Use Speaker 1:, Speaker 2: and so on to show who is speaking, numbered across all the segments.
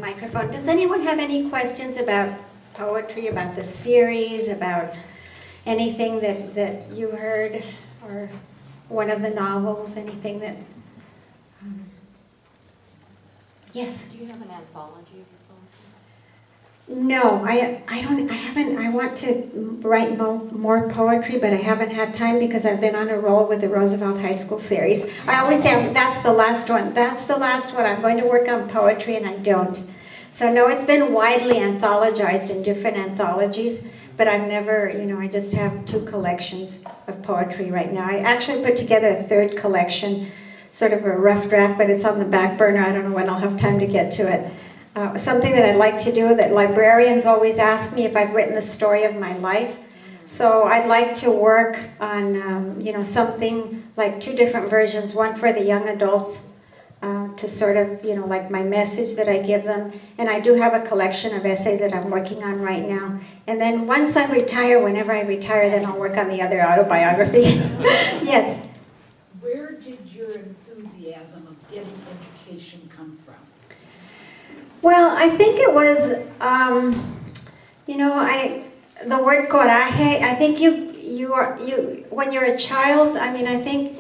Speaker 1: microphone. Does anyone have any questions about poetry, about the series, about anything that you heard, or one of the novels, anything that... Yes?
Speaker 2: Do you have an anthology of your poetry?
Speaker 1: No, I haven't. I want to write more poetry, but I haven't had time because I've been on a roll with the Roosevelt High School series. I always say, that's the last one. That's the last one. I'm going to work on poetry, and I don't. So no, it's been widely anthologized in different anthologies, but I've never, I just have 2 collections of poetry right now. I actually put together a 3rd collection, sort of a rough draft, but it's on the back burner. I don't know when I'll have time to get to it. Something that I'd like to do, that librarians always ask me if I've written the story of my life. So I'd like to work on, something like 2 different versions, one for the young adults to sort of, like my message that I give them. And I do have a collection of essays that I'm working on right now. And then once I retire, whenever I retire, then I'll work on the other autobiography. Yes?
Speaker 3: Where did your enthusiasm of getting education come from?
Speaker 1: Well, I think it was, the word coraje. I think when you're a child, I think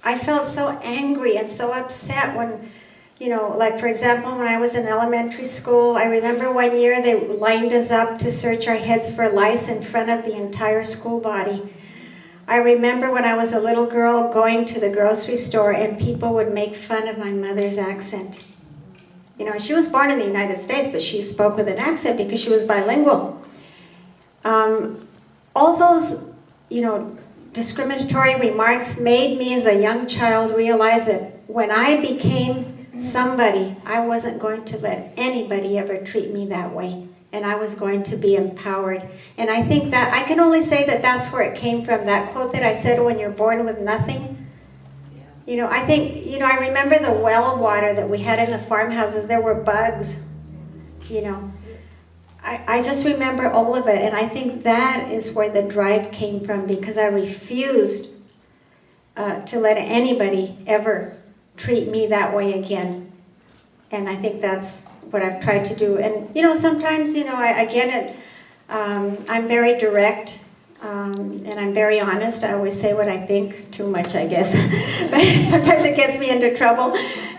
Speaker 1: I felt so angry and so upset when, like for example, when I was in elementary school, I remember one year they lined us up to search our heads for lice in front of the entire school body. I remember when I was a little girl going to the grocery store and people would make fun of my mother's accent. She was born in the United States, but she spoke with an accent because she was bilingual. All those, discriminatory remarks made me as a young child realize that when I became somebody, I wasn't going to let anybody ever treat me that way. And I was going to be empowered. And I think that, I can only say that that's where it came from, that quote that I said, when you're born with nothing. I think, I remember the well water that we had in the farmhouses. There were bugs, I just remember all of it. And I think that is where the drive came from, because I refused to let anybody ever treat me that way again. And I think that's what I've tried to do. And, sometimes, I get it. I'm very direct. And I'm very honest. I always say what I think, too much, I guess. But sometimes it gets me into trouble.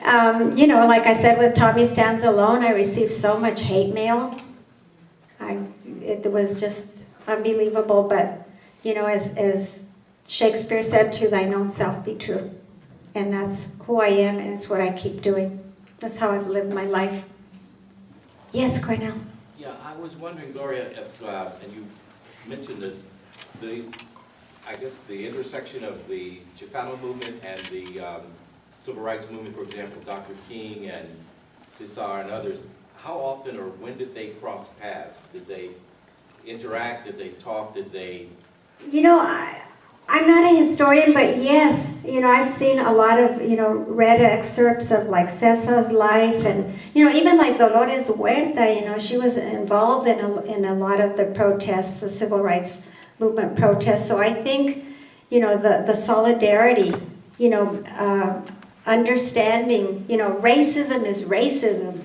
Speaker 1: Like I said with Tommy Stands Alone, I received so much hate mail. It was just unbelievable. But, as Shakespeare said, to thine own self be true. And that's who I am, and it's what I keep doing. That's how I've lived my life. Yes, Cornell?
Speaker 4: Yeah, I was wondering, Gloria, if, and you mentioned this, I guess the intersection of the Chicano movement and the civil rights movement, for example, Dr. King and Cesar and others, how often or when did they cross paths? Did they interact? Did they talk? Did they...
Speaker 1: I'm not a historian, but yes, I've seen a lot of, read excerpts of like Cesar's life, and, even like Dolores Huerta, she was involved in a lot of the protests, the civil rights movement protests. So I think, the solidarity, understanding, racism is racism.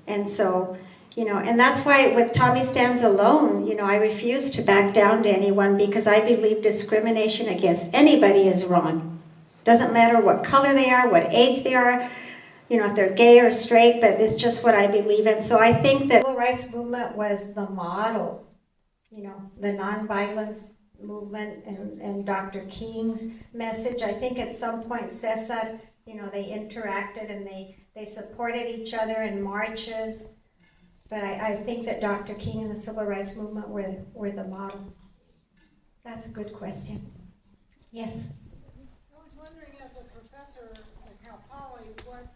Speaker 1: And so, and that's why with Tommy Stands Alone, I refuse to back down to anyone, because I believe discrimination against anybody is wrong. Doesn't matter what color they are, what age they are, if they're gay or straight, but it's just what I believe in. So I think that the civil rights movement was the model, the nonviolence movement and Dr. King's message. I think at some point Cesar, they interacted and they supported each other in marches. But I think that Dr. King and the civil rights movement were the model. That's a good question. Yes?
Speaker 5: I was wondering, as a professor at Cal Poly, what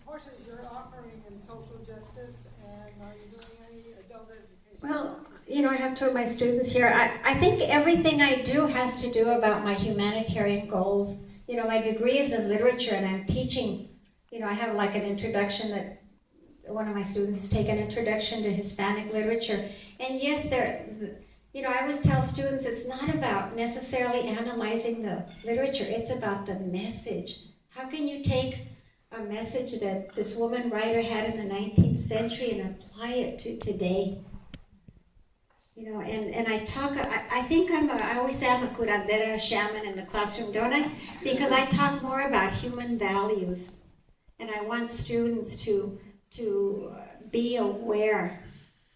Speaker 5: courses you're offering in social justice, and are you doing any adult education?
Speaker 1: Well, I have 2 of my students here. I think everything I do has to do about my humanitarian goals. My degree is in literature, and I'm teaching, I have like an introduction that one of my students has taken, Introduction to Hispanic Literature. And yes, I always tell students it's not about necessarily analyzing the literature, it's about the message. How can you take a message that this woman writer had in the 19th century and apply it to today. You know, and I talk, I think I always say I'm a curandera, shaman in the classroom, don't I? Because I talk more about human values. And I want students to be aware,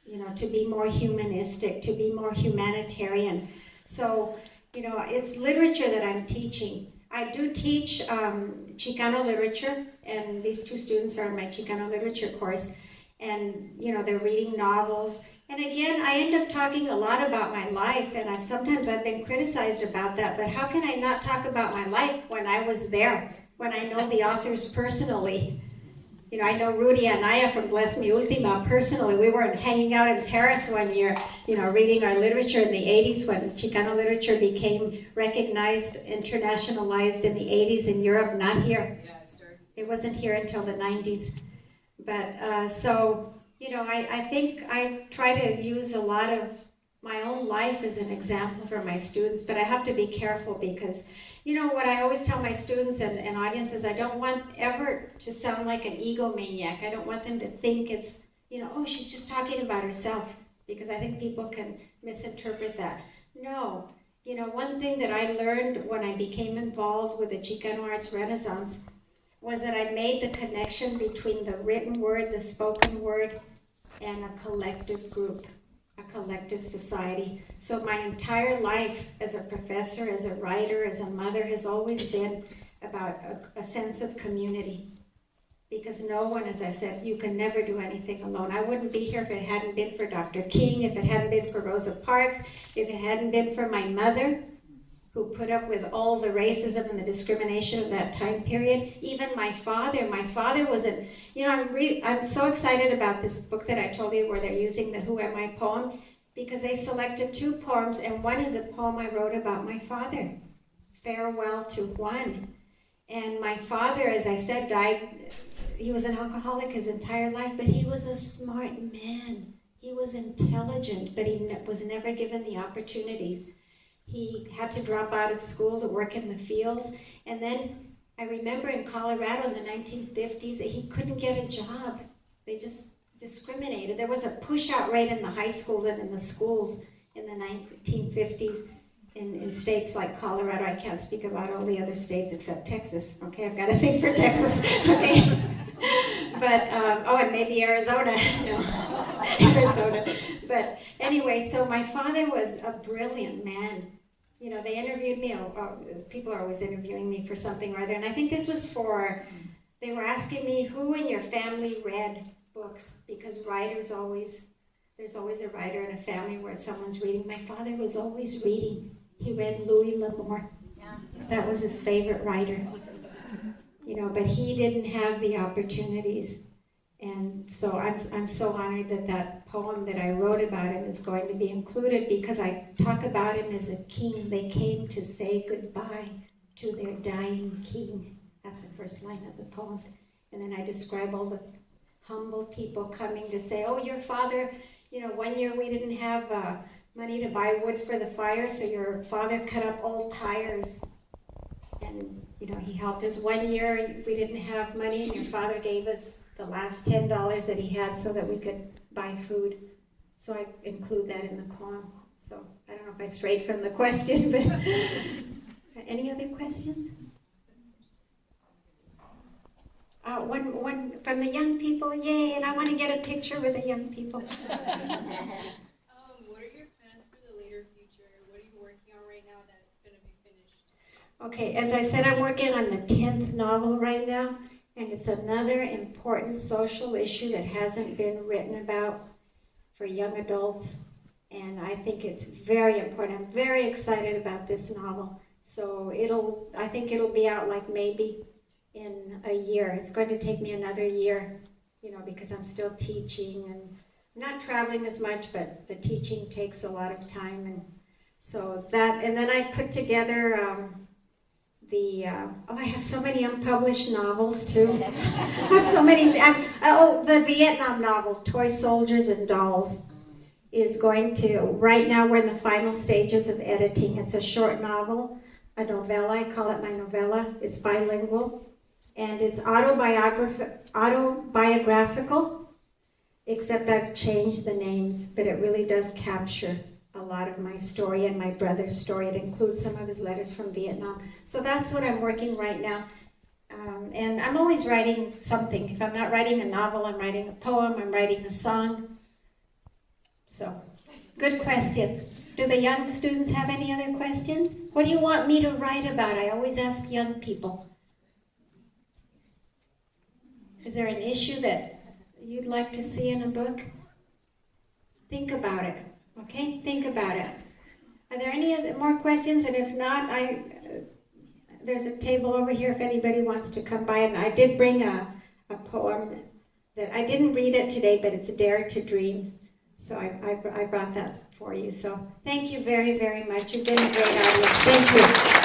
Speaker 1: you know, to be more humanistic, to be more humanitarian. So, you know, it's literature that I'm teaching. I do teach Chicano literature, and these two students are in my Chicano literature course. And, you know, they're reading novels. And again, I end up talking a lot about my life, and sometimes I've been criticized about that, but how can I not talk about my life when I was there, when I know the authors personally? You know, I know Rudy Anaya from Bless Mi Ultima personally. We were hanging out in Paris one year, you know, reading our literature in the 80s when Chicano literature became recognized, internationalized in the 80s in Europe, not here.
Speaker 3: Yeah, it started.
Speaker 1: It wasn't here until the 90s. But so, you know, I think I try to use a lot of my own life as an example for my students, but I have to be careful because, you know, what I always tell my students and audiences, I don't want ever to sound like an egomaniac. I don't want them to think it's, you know, oh, she's just talking about herself, because I think people can misinterpret that. No, you know, one thing that I learned when I became involved with the Chicano Arts Renaissance was that I made the connection between the written word, the spoken word, and a collective group, a collective society. So my entire life as a professor, as a writer, as a mother has always been about a sense of community. Because no one, as I said, you can never do anything alone. I wouldn't be here if it hadn't been for Dr. King, if it hadn't been for Rosa Parks, if it hadn't been for my mother, who put up with all the racism and the discrimination of that time period. Even my father was a, you know, I'm so excited about this book that I told you where they're using the Who Am I poem, because they selected 2 poems, and one is a poem I wrote about my father, Farewell to Juan. And my father, as I said, died, he was an alcoholic his entire life, but he was a smart man. He was intelligent, but he was never given the opportunities. He had to drop out of school to work in the fields. And then I remember in Colorado in the 1950s that he couldn't get a job. They just discriminated. There was a push-out rate in the high schools and in the schools in the 1950s in states like Colorado. I can't speak about all the other states except Texas. Okay, I've got to think for Texas. Okay. But, and maybe Arizona. No, Arizona. But anyway, so my father was a brilliant man. You know, they interviewed me, people are always interviewing me for something or other, and I think this was they were asking me who in your family read books, because there's always a writer in a family where someone's reading. My father was always reading. He read Louis L'Amour. That was his favorite writer. You know, but he didn't have the opportunities. And so I'm so honored that poem that I wrote about him is going to be included, because I talk about him as a king. They came to say goodbye to their dying king. That's the first line of the poem. And then I describe all the humble people coming to say, oh, your father, you know, one year we didn't have money to buy wood for the fire, so your father cut up old tires. And, you know, he helped us. One year we didn't have money, and your father gave us the last $10 that he had so that we could buy food. So I include that in the poem. So I don't know if I strayed from the question, but any other questions? One from the young people, yay, and I want to get a picture with the young people.
Speaker 6: What are your plans for the later future? What are you working on right now that's going to be finished?
Speaker 1: Okay, as I said, I'm working on the 10th novel right now. And it's another important social issue that hasn't been written about for young adults. And I think it's very important. I'm very excited about this novel. So I think it'll be out like maybe in a year. It's going to take me another year, you know, because I'm still teaching and I'm not traveling as much, but the teaching takes a lot of time. And so that, and then I put together I have so many unpublished novels too. I have so many. The Vietnam novel, Toy Soldiers and Dolls, is going to, right now we're in the final stages of editing. It's a short novel, a novella. I call it my novella. It's bilingual. And it's autobiographical, except I've changed the names, but it really does capture a lot of my story and my brother's story. It includes some of his letters from Vietnam. So that's what I'm working right now. And I'm always writing something. If I'm not writing a novel, I'm writing a poem, I'm writing a song. So, good question. Do the young students have any other questions? What do you want me to write about? I always ask young people. Is there an issue that you'd like to see in a book? Think about it, okay? Think about it. Are there any other more questions? And if not, there's a table over here if anybody wants to come by. And I did bring a poem that I didn't read it today, but it's Dare to Dream. So I brought that for you. So thank you very, very much. You've been a great audience. Thank you.